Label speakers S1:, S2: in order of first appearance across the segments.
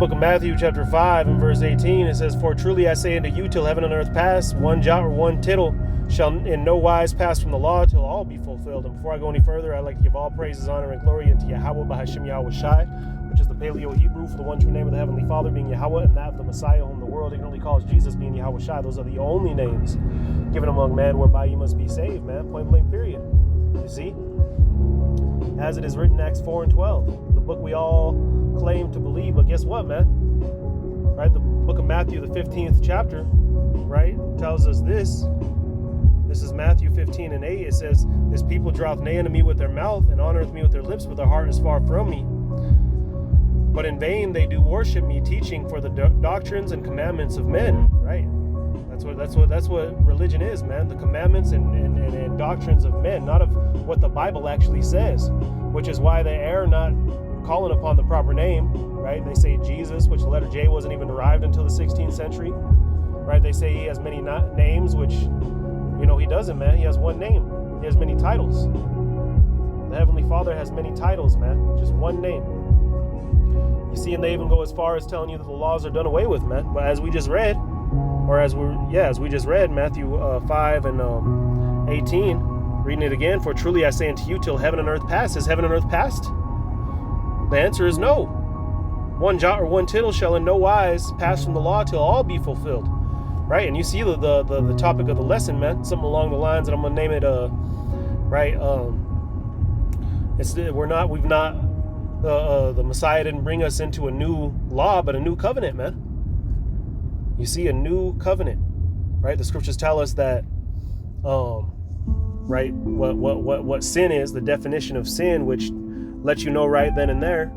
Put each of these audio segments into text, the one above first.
S1: book of Matthew chapter 5 and verse 18. It says, "For truly I say unto you, till heaven and earth pass, one jot or one tittle shall in no wise pass from the law till all be fulfilled." And before I go any further, I'd like to give all praises, honor, and glory unto Yahweh Bahashim Yahweh Shai, which is the Paleo Hebrew for the one true name of the Heavenly Father, being Yahweh, and that of the Messiah, whom the world ignorantly calls Jesus, being Yahweh Shai. Those are the only names given among man whereby you must be saved, man. Point blank, period. You see? As it is written in Acts 4 and 12, the book we all claim to believe, but guess what, man? Right? The book of Matthew, the 15th chapter, right, tells us this. This is Matthew 15 and 8. It says, "This people draweth nigh unto me with their mouth, and honoreth me with their lips, but their heart is far from me. But in vain they do worship me, teaching for the doctrines and commandments of men." Right? That's what religion is, man. The commandments and doctrines of men, not of what the Bible actually says. Which is why they err not calling upon the proper name. Right? They say Jesus, which the letter J wasn't even derived until the 16th century. Right? They say he has many names, which, you know, he doesn't, man. He has one name. He has many titles. The Heavenly Father has many titles, man. Just one name. You see, and they even go as far as telling you that the laws are done away with, man. But as we just read, Matthew 5 and 18, reading it again, "For truly I say unto you, till heaven and earth pass." Has heaven and earth passed? The answer is no. One jot or one tittle shall in no wise pass from the law till all be fulfilled. Right? And you see the topic of the lesson, man. Something along the lines, and I'm gonna name it the Messiah didn't bring us into a new law, but a new covenant, man. You see, a new covenant, right? The scriptures tell us that, right, what sin is, the definition of sin, which lets you know right then and there,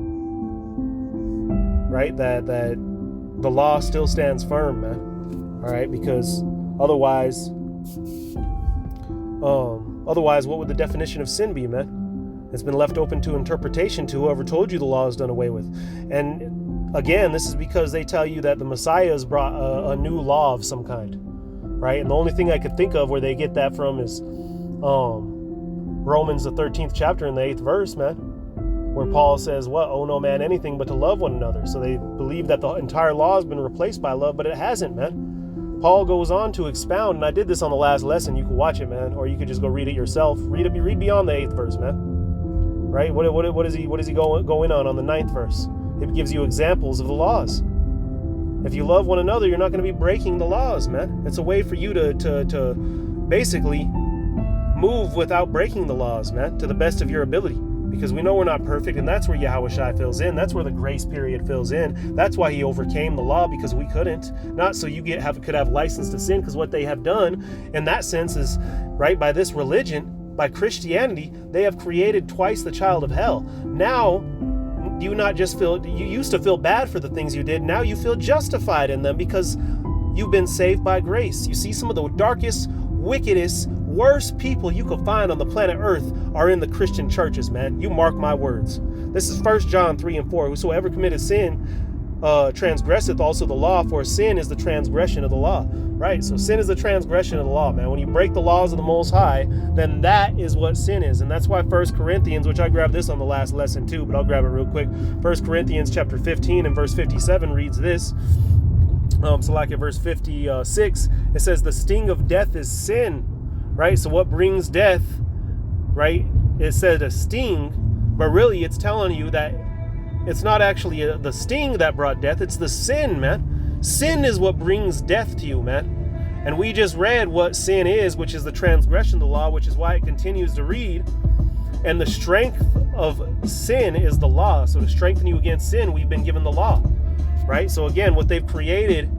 S1: right, that the law still stands firm, man. All right, because otherwise, what would the definition of sin be, man? It's been left open to interpretation to whoever told you the law is done away with. And again, this is because they tell you that the Messiah has brought a new law of some kind, right? And the only thing I could think of where they get that from is Romans, the 13th chapter and the 8th verse, man, where Paul says, "What? Owe no man anything but to love one another." So they believe that the entire law has been replaced by love, but it hasn't, man. Paul goes on to expound, and I did this on the last lesson. You can watch it, man, or you could just go read it yourself. Read beyond the 8th verse, man. Right? What is he going on the 9th verse? It gives you examples of the laws. If you love one another, you're not going to be breaking the laws, man. It's a way for you to basically move without breaking the laws, man, to the best of your ability. Because we know we're not perfect, and that's where Yahweh Shai fills in. That's where the grace period fills in. That's why he overcame the law, because we couldn't. Not so you could have license to sin, because what they have done in that sense is, right, by this religion, by Christianity, they have created twice the child of hell. Now, you used to feel bad for the things you did. Now you feel justified in them because you've been saved by grace. You see, some of the darkest, wickedest, worst people you could find on the planet Earth are in the Christian churches, man. You mark my words. This is 1 John 3 and 4. Whosoever committeth sin transgresseth also the law, for sin is the transgression of the law. Right? So sin is the transgression of the law, man. When you break the laws of the Most High, then that is what sin is. And that's why 1 Corinthians, which I grabbed this on the last lesson too, but I'll grab it real quick. 1 Corinthians chapter 15 and verse 57 reads this. So like at verse 56, it says, "The sting of death is sin." Right? So what brings death, right? It said a sting, but really it's telling you that it's not actually the sting that brought death. It's the sin, man. Sin is what brings death to you, man. And we just read what sin is, which is the transgression of the law, which is why it continues to read. And the strength of sin is the law. So to strengthen you against sin, we've been given the law, right? So again, what they've created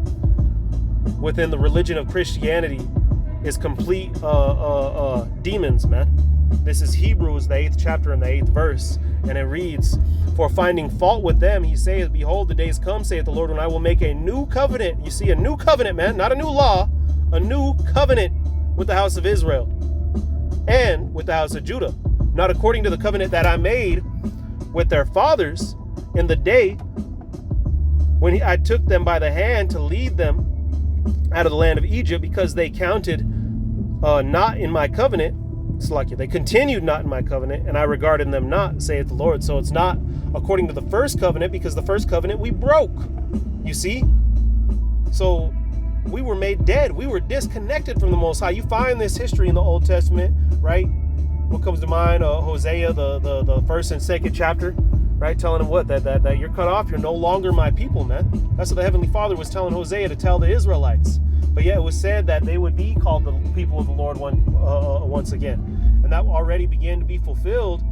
S1: within the religion of Christianity is complete demons, man. This is Hebrews, the 8th chapter and the 8th verse. And it reads, "For finding fault with them, he saith, Behold, the days come, saith the Lord, when I will make a new covenant." You see, a new covenant, man, not a new law, a new covenant with the house of Israel and with the house of Judah. Not according to the covenant that I made with their fathers in the day when I took them by the hand to lead them out of the land of Egypt, because they counted not in my covenant, They continued not in my covenant, and I regarded them not, saith the Lord. So it's not according to the first covenant, because the first covenant we broke. You see? So we were made dead. We were disconnected from the Most High. You find this history in the Old Testament, right? What comes to mind? Hosea, the first and second chapter, right? Telling him what? That you're cut off. You're no longer my people, man. That's what the Heavenly Father was telling Hosea to tell the Israelites. But yeah, it was said that they would be called the people of the Lord once again. And that already began to be fulfilled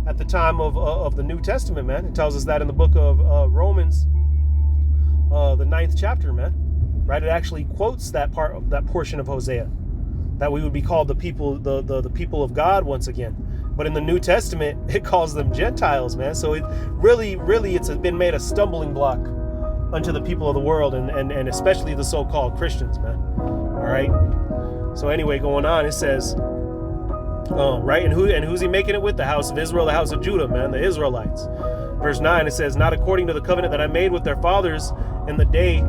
S1: at the time of the New Testament, man. It tells us that in the book of Romans, the 9th chapter, man. Right? It actually quotes that portion of Hosea, that we would be called the people, the people of God once again. But in the New Testament, it calls them Gentiles, man. So it really, it's been made a stumbling block unto the people of the world, and especially the so-called Christians, man. All right. So anyway, going on, it says, right, and who's he making it with? The house of Israel, the house of Judah, man, the Israelites. Verse 9, it says, not according to the covenant that I made with their fathers in the day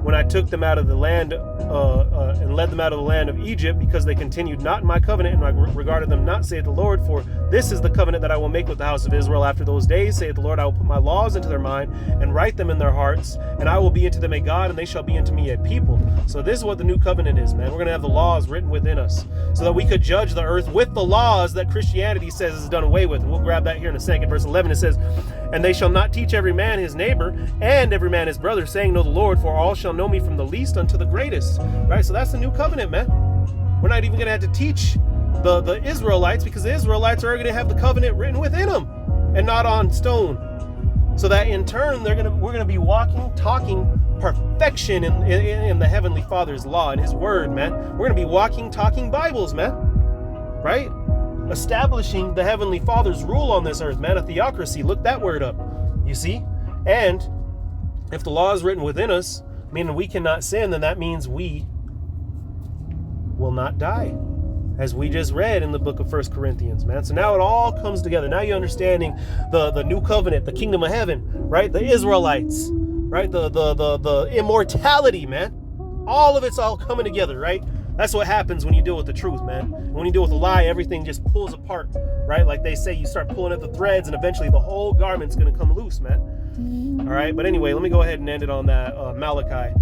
S1: when I took them out of the land and led them out of the land of Egypt, because they continued not in my covenant, and I regarded them not, saith the Lord. For this is the covenant that I will make with the house of Israel after those days, saith the Lord. I will put my laws into their mind and write them in their hearts, and I will be unto them a God, and they shall be unto me a people. So this is what the new covenant is, man. We're going to have the laws written within us so that we could judge the earth with the laws that Christianity says is done away with. And we'll grab that here in a second. Verse 11, it says, and they shall not teach every man his neighbor and every man his brother, saying, know the Lord, for all shall know me from the least unto the greatest. Right? So that's the new covenant, man. We're not even going to have to teach the Israelites, because the Israelites are going to have the covenant written within them and not on stone. So that in turn, we're going to be walking, talking perfection in the Heavenly Father's law and His Word, man. We're going to be walking, talking Bibles, man. Right? Establishing the Heavenly Father's rule on this earth, man. A theocracy. Look that word up. You see? And if the law is written within us, meaning we cannot sin, then that means we will not die, as we just read in the book of 1 Corinthians, man. So now it all comes together. Now you're understanding the new covenant, the kingdom of heaven, right? The Israelites, right? The immortality, man. All of it's all coming together, right? That's what happens when you deal with the truth, man. When you deal with a lie, everything just pulls apart, right? Like they say, you start pulling at the threads, and eventually the whole garment's going to come loose, man. All right, but anyway, let me go ahead and end it on that Malachi.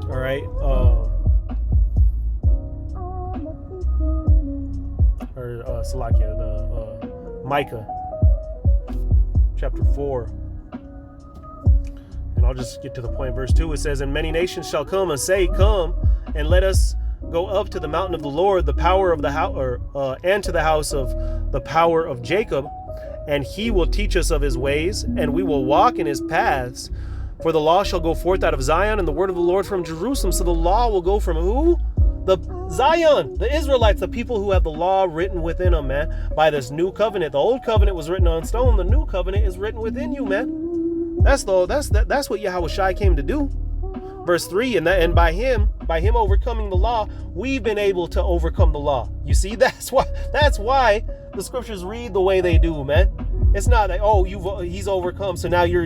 S1: All right, Salakia, Micah, chapter 4. And I'll just get to the point. Verse 2, it says, and many nations shall come and say, come, and let us go up to the mountain of the Lord, the power of the house, and to the house of the power of Jacob, and he will teach us of his ways, and we will walk in his paths. For the law shall go forth out of Zion, and the word of the Lord from Jerusalem. So the law will go from who? The Zion, the Israelites, the people who have the law written within them, man, by this new covenant. The old covenant was written on stone. The new covenant is written within you, man. That's what Yahweh Shai came to do. Verse 3, and by him overcoming the law, we've been able to overcome the law. You see, that's why the scriptures read the way they do, man. It's not that, oh, he's overcome, so now you're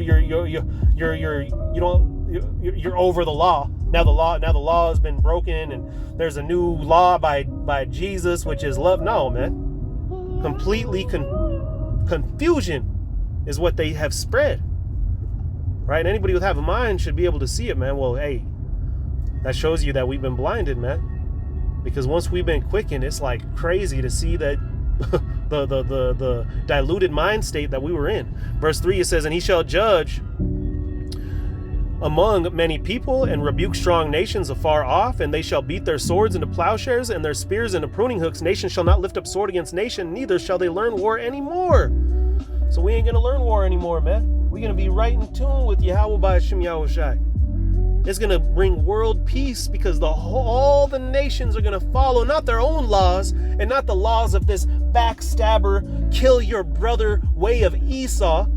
S1: over the law. Now the law has been broken, and there's a new law by Jesus, which is love. No, man. Completely confusion is what they have spread. Right? Anybody with half a mind should be able to see it, man. Well, hey, that shows you that we've been blinded, man. Because once we've been quickened, it's like crazy to see that the diluted mind state that we were in. Verse 3, it says, and he shall judge among many people and rebuke strong nations afar off, and they shall beat their swords into plowshares and their spears into pruning hooks. Nation shall not lift up sword against nation, neither shall they learn war anymore. So we ain't going to learn war anymore, man. We're going to be right in tune with Yahweh by Hashem Yahweh Shai. It's going to bring world peace, because all the nations are going to follow not their own laws and not the laws of this backstabber, kill your brother way of Esau,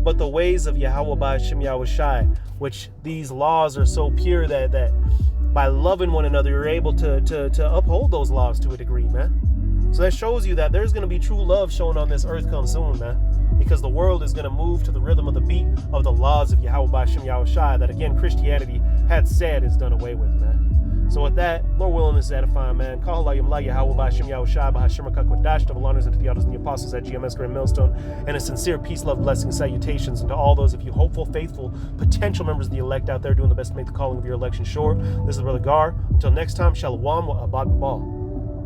S1: but the ways of Yahweh by Hashem Yahweh Shai, which these laws are so pure that by loving one another, you're able to uphold those laws to a degree, man. So that shows you that there's going to be true love shown on this earth come soon, man. Because the world is going to move to the rhythm of the beat of the laws of Yahweh by Hashem Yahweh Shai, that again Christianity had said is done away with, man. So with that, Lord willing, this is edifying, man. Call Allah Yahweh Bashim Yahushai Bahashim Rakakwa double honors unto the elders and the apostles at GMS Grand Millstone, and a sincere peace, love, blessings, salutations, and to all those of you hopeful, faithful, potential members of the elect out there doing the best to make the calling of your election sure. This is Brother Gar. Until next time, Shalom wa Abad Babal.